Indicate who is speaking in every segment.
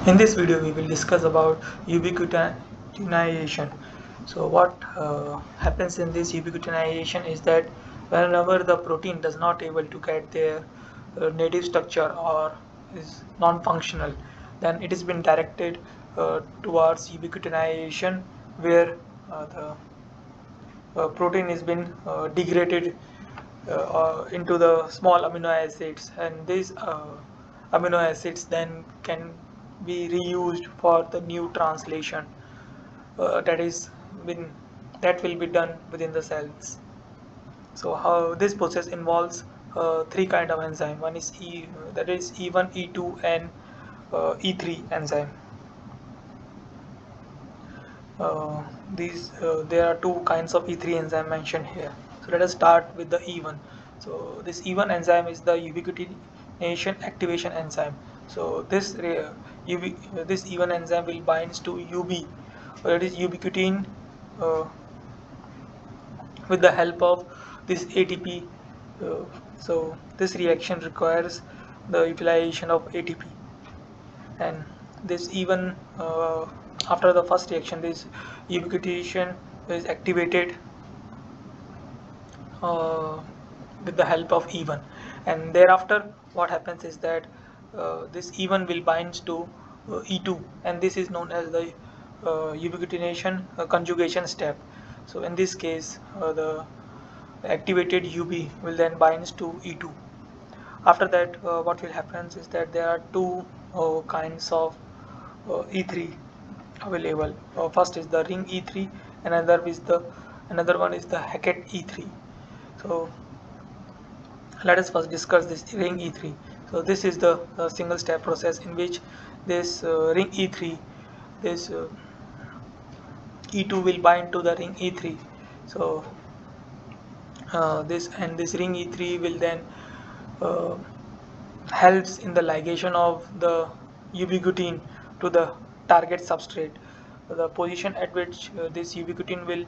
Speaker 1: In this video, we will discuss about ubiquitination. So what happens in this ubiquitination is that whenever the protein does not able to get their native structure or is non-functional, then it has been directed towards ubiquitination, where the protein has been degraded into the small amino acids, and these amino acids then can be reused for the new translation that is been that will be done within the cells. So how this process involves three kind of enzyme. One is that is E1, E2, and E3 enzyme. There are two kinds of E3 enzyme mentioned here. So let us start with the E1. So this E1 enzyme is the ubiquitination activation enzyme. So this E1 enzyme will binds to UB, or that is ubiquitin, uh, with the help of this ATP. Uh, so this reaction requires the utilization of ATP, and this even after the first reaction, this ubiquitination is activated uh, with the help of E1, and thereafter what happens is that this E1 will binds to E2, and this is known as the ubiquitination conjugation step. So in this case, the activated UB will then binds to E2. After that, what will happen is that there are two kinds of E3 available. First is the ring E3, another one is the Hackett E3. So let us first discuss this ring E3. So this is the single step process in which this ring E3, this E2 will bind to the ring E3. So this ring E3 will then uh, helps in the ligation of the ubiquitin to the target substrate. The position at which this ubiquitin will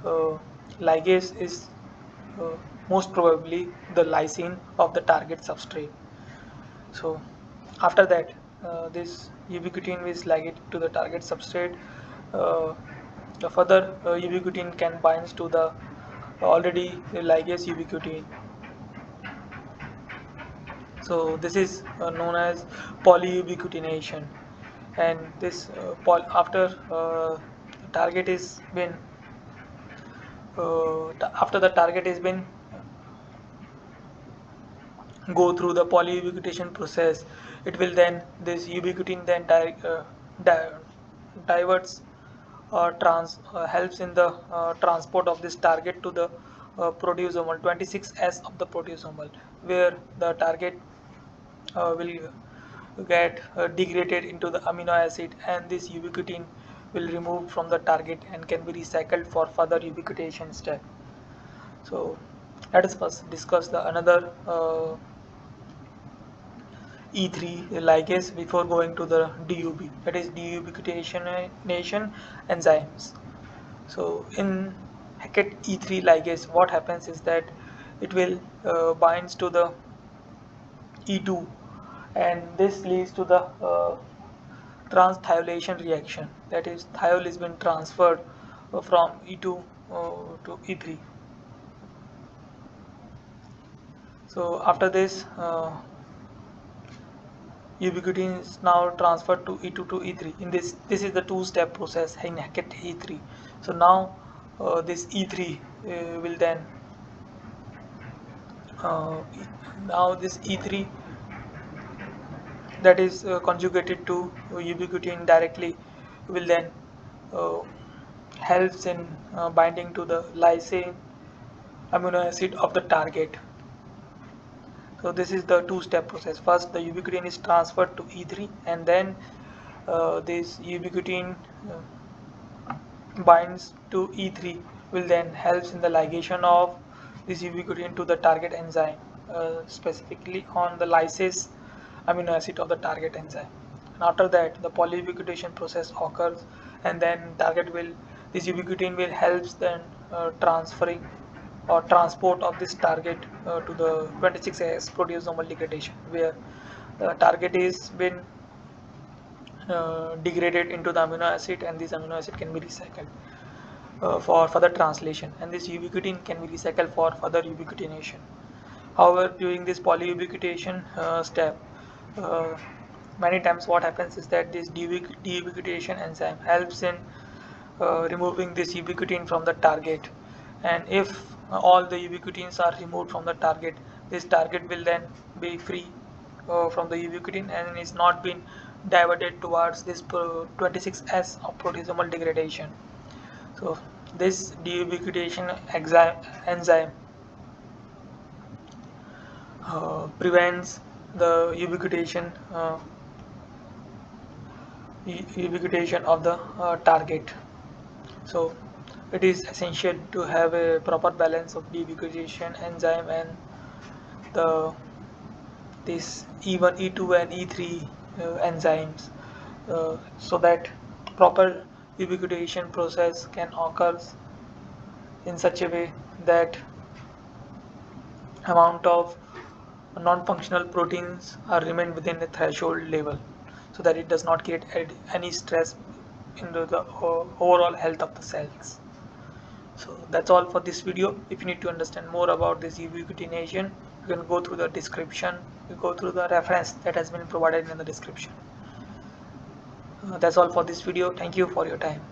Speaker 1: uh, ligase is uh, most probably the lysine of the target substrate. So after that, this ubiquitin is ligate to the target substrate. Uh, the further ubiquitin can binds to the already ligase ubiquitin. So this is known as polyubiquitination, and this after target is been after the target has been go through the polyubiquitination process, it will then this ubiquitin then di diverts or trans helps in the transport of this target to the proteasomal 26S of the proteasomal, where the target will get degraded into the amino acid, and this ubiquitin will remove from the target and can be recycled for further ubiquitination step. So let us first discuss the another E3 ligase before going to the DUB, that is deubiquitination enzymes. So in Hackett E3 ligase, what happens is that it will binds to the E2, and this leads to the transthiolation reaction. That is, thiol is been transferred from E2 to E3. So after this, ubiquitin is now transferred to E2 to E3. In this is the two-step process in Hackett E3. So now this E3 will then uh, now this E3 that is conjugated to ubiquitin directly will then uh, helps in binding to the lysine amino acid of the target. So this is the two-step process. First, the ubiquitin is transferred to E3, and then this ubiquitin binds to E3 will then helps in the ligation of this ubiquitin to the target enzyme, specifically on the lysase amino acid of the target enzyme. And after that, the polyubiquitination process occurs, and then target will this ubiquitin will helps then transferring or transport of this target to the 26S proteasomal degradation, where the target is been degraded into the amino acid, and this amino acid can be recycled for further translation, and this ubiquitin can be recycled for further ubiquitination. However, during this polyubiquitation step, uh, many times what happens is that this deubiquitation enzyme helps in removing this ubiquitin from the target, and if all the ubiquitins are removed from the target, this target will then be free from the ubiquitin and is not being diverted towards this 26S of proteasomal degradation. So this deubiquitation enzyme prevents the ubiquitation of the target. So it is essential to have a proper balance of deubiquitation enzyme and the this E1, E2 and E3 enzymes, so that proper ubiquitation process can occur in such a way that amount of non-functional proteins are remain within the threshold level, so that it does not create any stress into the overall health of the cells. So that's all for this video. If you need to understand more about this ubiquitination, you can go through the description, you go through the reference that has been provided in the description. That's all for this video. Thank you for your time.